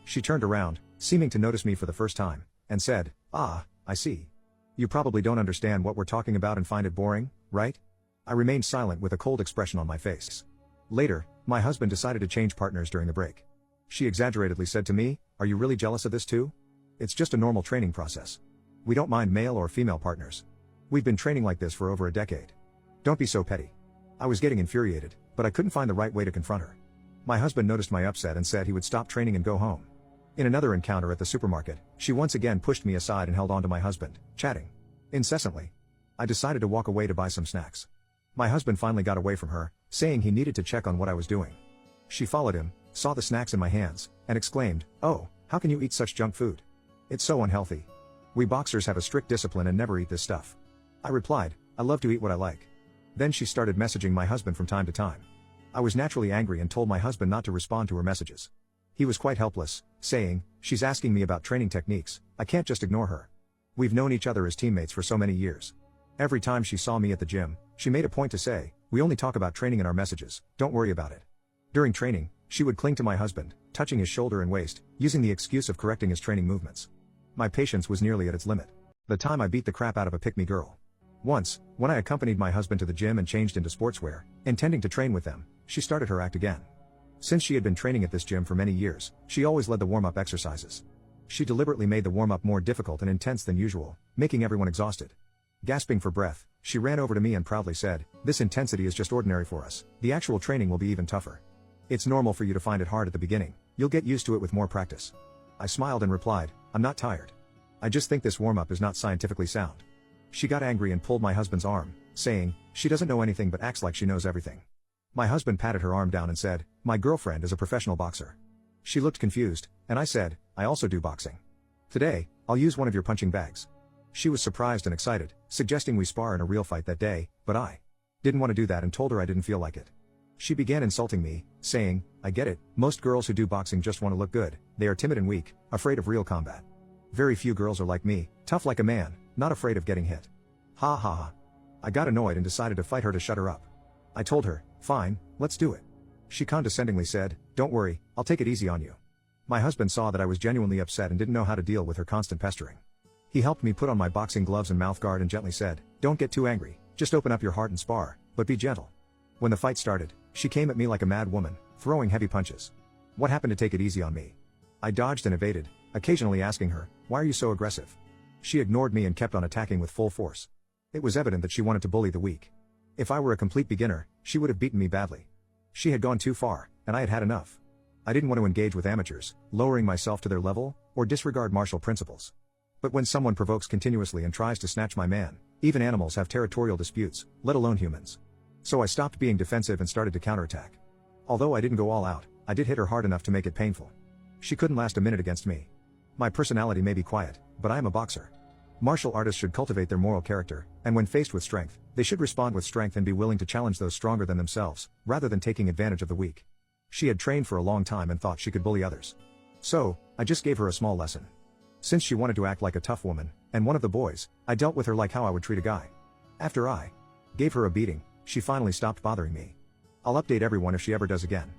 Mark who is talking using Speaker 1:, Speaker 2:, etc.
Speaker 1: She turned around, seeming to notice me for the first time, and said, "Ah, I see. You probably don't understand what we're talking about and find it boring, right?" I remained silent with a cold expression on my face. Later, my husband decided to change partners during the break. She exaggeratedly said to me, "Are you really jealous of this too? It's just a normal training process. We don't mind male or female partners. We've been training like this for over a decade. Don't be so petty." I was getting infuriated, but I couldn't find the right way to confront her. My husband noticed my upset and said he would stop training and go home. In another encounter at the supermarket, she once again pushed me aside and held on to my husband, chatting incessantly. I decided to walk away to buy some snacks. My husband finally got away from her, saying he needed to check on what I was doing. She followed him, saw the snacks in my hands, and exclaimed, "Oh, how can you eat such junk food? It's so unhealthy. We boxers have a strict discipline and never eat this stuff." I replied, "I love to eat what I like." Then she started messaging my husband from time to time. I was naturally angry and told my husband not to respond to her messages. He was quite helpless, saying, "She's asking me about training techniques, I can't just ignore her. We've known each other as teammates for so many years. Every time she saw me at the gym, she made a point to say, 'We only talk about training in our messages, don't worry about it.' During training, she would cling to my husband, touching his shoulder and waist, using the excuse of correcting his training movements. My patience was nearly at its limit. The time I beat the crap out of a pick-me girl. Once, when I accompanied my husband to the gym and changed into sportswear, intending to train with them, she started her act again. Since she had been training at this gym for many years, she always led the warm-up exercises. She deliberately made the warm-up more difficult and intense than usual, making everyone exhausted. Gasping for breath, she ran over to me and proudly said, "This intensity is just ordinary for us, the actual training will be even tougher. It's normal for you to find it hard at the beginning, you'll get used to it with more practice." I smiled and replied, "I'm not tired. I just think this warm-up is not scientifically sound." She got angry and pulled my husband's arm, saying, "She doesn't know anything but acts like she knows everything." My husband patted her arm down and said, "My girlfriend is a professional boxer." She looked confused, and I said, "I also do boxing. Today, I'll use one of your punching bags." She was surprised and excited, suggesting we spar in a real fight that day, but I didn't want to do that and told her I didn't feel like it. She began insulting me, saying, "I get it, most girls who do boxing just want to look good, they are timid and weak, afraid of real combat. Very few girls are like me, tough like a man, not afraid of getting hit." Ha ha ha. I got annoyed and decided to fight her to shut her up. I told her, "Fine, let's do it." She condescendingly said, "Don't worry, I'll take it easy on you." My husband saw that I was genuinely upset and didn't know how to deal with her constant pestering. He helped me put on my boxing gloves and mouthguard and gently said, "Don't get too angry, just open up your heart and spar, but be gentle." When the fight started, she came at me like a mad woman, throwing heavy punches. What happened to take it easy on me? I dodged and evaded, occasionally asking her, "Why are you so aggressive?" She ignored me and kept on attacking with full force. It was evident that she wanted to bully the weak. If I were a complete beginner, she would have beaten me badly. She had gone too far, and I had had enough. I didn't want to engage with amateurs, lowering myself to their level, or disregard martial principles. But when someone provokes continuously and tries to snatch my man, even animals have territorial disputes, let alone humans. So I stopped being defensive and started to counterattack. Although I didn't go all out, I did hit her hard enough to make it painful. She couldn't last a minute against me. My personality may be quiet, but I am a boxer. Martial artists should cultivate their moral character, and when faced with strength, they should respond with strength and be willing to challenge those stronger than themselves, rather than taking advantage of the weak. She had trained for a long time and thought she could bully others. So, I just gave her a small lesson. Since she wanted to act like a tough woman, and one of the boys, I dealt with her like how I would treat a guy. After I gave her a beating, she finally stopped bothering me. I'll update everyone if she ever does again.